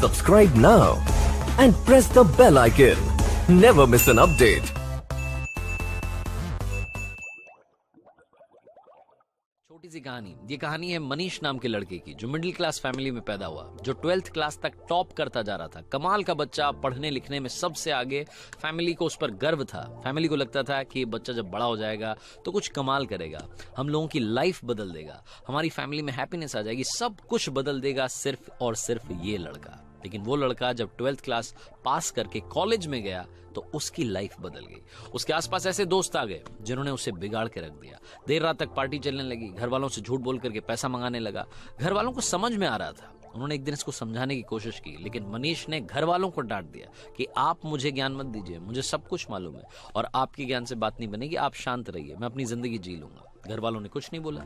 Subscribe now and press the bell icon. Never miss an update. छोटी सी कहानी। ये कहानी है मनीष नाम के लड़के की, जो मिडिल क्लास फैमिली में पैदा हुआ, जो 12th क्लास तक टॉप करता जा रहा था। कमाल का बच्चा, पढ़ने लिखने में सबसे आगे। फैमिली को उस पर गर्व था। फैमिली को लगता था कि ये बच्चा जब बड़ा हो जाएगा तो कुछ कमाल करेगा, हम लोगों की लाइफ बदल देगा, हमारी फैमिली में हैप्पीनेस आ जाएगी, सब कुछ बदल देगा सिर्फ और सिर्फ ये लड़का। लेकिन वो लड़का जब 12th क्लास पास करके कॉलेज में गया तो उसकी लाइफ बदल गई। उसके आसपास ऐसे दोस्त आ गए जिन्होंने उसे बिगाड़ के रख दिया। देर रात तक पार्टी चलने लगी, घर वालों से झूठ बोल करके पैसा मंगाने लगा। घर वालों को समझ में आ रहा था। उन्होंने एक दिन इसको समझाने की कोशिश की, लेकिन मनीष ने घर वालों को डांट दिया कि आप मुझे ज्ञान मत दीजिए, मुझे सब कुछ मालूम है और आपके ज्ञान से बात नहीं बनेगी, आप शांत रहिए, मैं अपनी जिंदगी जी लूंगा। घर वालों ने कुछ नहीं बोला।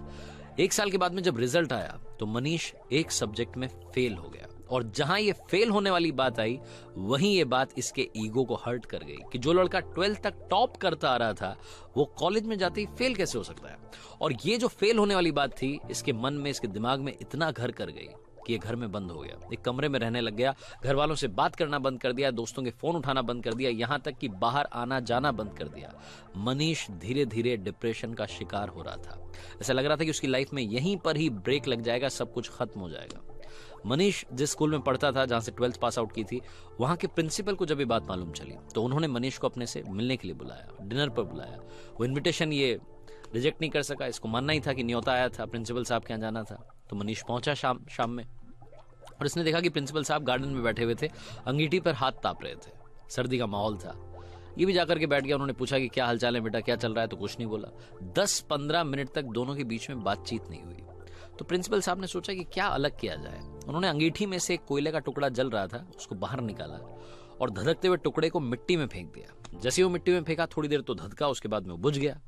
1 साल के बाद में जब रिजल्ट आया तो मनीष एक सब्जेक्ट में फेल हो गया, और जहां ये फेल होने वाली बात आई वहीं ये बात इसके ईगो को हर्ट कर गई कि जो लड़का 12th तक टॉप करता आ रहा था वो कॉलेज में जाते ही फेल कैसे हो सकता है। और ये जो फेल होने वाली बात थी इसके मन में, इसके दिमाग में इतना घर कर गई कि ये घर में बंद हो गया, एक कमरे में रहने लग गया, घर वालों से बात करना बंद कर दिया, दोस्तों के फोन उठाना बंद कर दिया, यहां तक कि बाहर आना जाना बंद कर दिया। मनीष धीरे धीरे डिप्रेशन का शिकार हो रहा था। ऐसा लग रहा था कि उसकी लाइफ में यहीं पर ही ब्रेक लग जाएगा, सब कुछ खत्म हो जाएगा। मनीष जिस स्कूल में पढ़ता था, जहां से 12th पास आउट की थी, वहां के प्रिंसिपल को जब ये बात मालूम चली तो उन्होंने मनीष को अपने से मिलने के लिए बुलाया, डिनर पर बुलाया। वो इनविटेशन ये रिजेक्ट नहीं कर सका, इसको मानना ही था कि न्योता आया था, प्रिंसिपल साहब के यहाँ जाना था। तो मनीष पहुंचा शाम में, और इसने देखा कि प्रिंसिपल साहब गार्डन में बैठे हुए थे, अंगीठी पर हाथ ताप रहे थे, सर्दी का माहौल था। ये भी जाकर के बैठ गया। उन्होंने पूछा कि क्या हालचाल है बेटा, क्या चल रहा है, तो कुछ नहीं बोला। 10-15 मिनट तक दोनों के बीच में बातचीत नहीं हुई। तो प्रिंसिपल साहब ने सोचा कि क्या अलग किया जाए। उन्होंने अंगीठी में से एक कोयले का टुकड़ा जल रहा था, उसको बाहर निकाला और धधकते हुए टुकड़े को मिट्टी में फेंक दिया। जैसे वो मिट्टी में फेंका, थोड़ी देर तो धधका, उसके बाद में वो बुझ गया।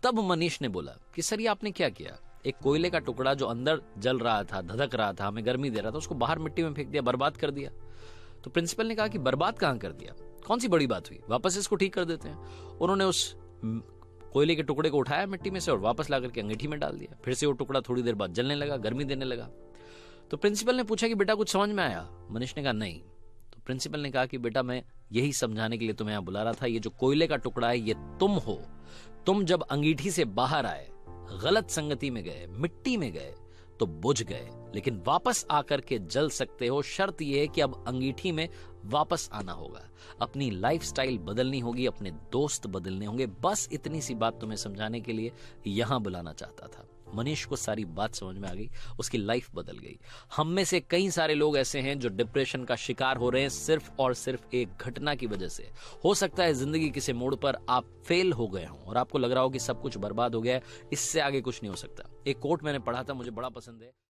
तब मनीष ने बोला कि सर ये आपने क्या किया, एक कोयले का टुकड़ा जो अंदर जल रहा था, धधक रहा था, हमें गर्मी दे रहा था, उसको बाहर मिट्टी में फेंक दिया, बर्बाद कर दिया। तो प्रिंसिपल ने कहा कि बर्बाद कहां कर दिया, कौन सी बड़ी बात हुई, वापस इसको ठीक कर देते हैं। उन्होंने उस कोयले के टुकड़े को उठाया मिट्टी में से और वापस ला करके अंगीठी में डाल दिया। फिर से वो टुकड़ा थोड़ी देर बाद जलने लगा, गर्मी देने लगा। तो प्रिंसिपल ने पूछा कि बेटा कुछ समझ में आया। मनीष ने कहा नहीं। तो प्रिंसिपल ने कहा कि बेटा मैं यही समझाने के लिए तुम्हें यहां बुला रहा था, ये जो कोयले का टुकड़ा है ये तुम हो। तुम जब अंगीठी से बाहर आए, गलत संगति में गए, मिट्टी में गए तो बुझ गए, लेकिन वापस आकर के जल सकते हो। शर्त यह है कि अब अंगीठी में वापस आना होगा, अपनी लाइफस्टाइल बदलनी होगी, अपने दोस्त बदलने होंगे। बस इतनी सी बात तुम्हें समझाने के लिए यहां बुलाना चाहता था। मनीष को सारी बात समझ में आ गई, उसकी लाइफ बदल गई। हम में से कई सारे लोग ऐसे हैं जो डिप्रेशन का शिकार हो रहे हैं सिर्फ और सिर्फ एक घटना की वजह से। हो सकता है जिंदगी किसी मोड़ पर आप फेल हो गए हों और आपको लग रहा हो कि सब कुछ बर्बाद हो गया है, इससे आगे कुछ नहीं हो सकता। एक कोट मैंने पढ़ा था, मुझे बड़ा पसंद है।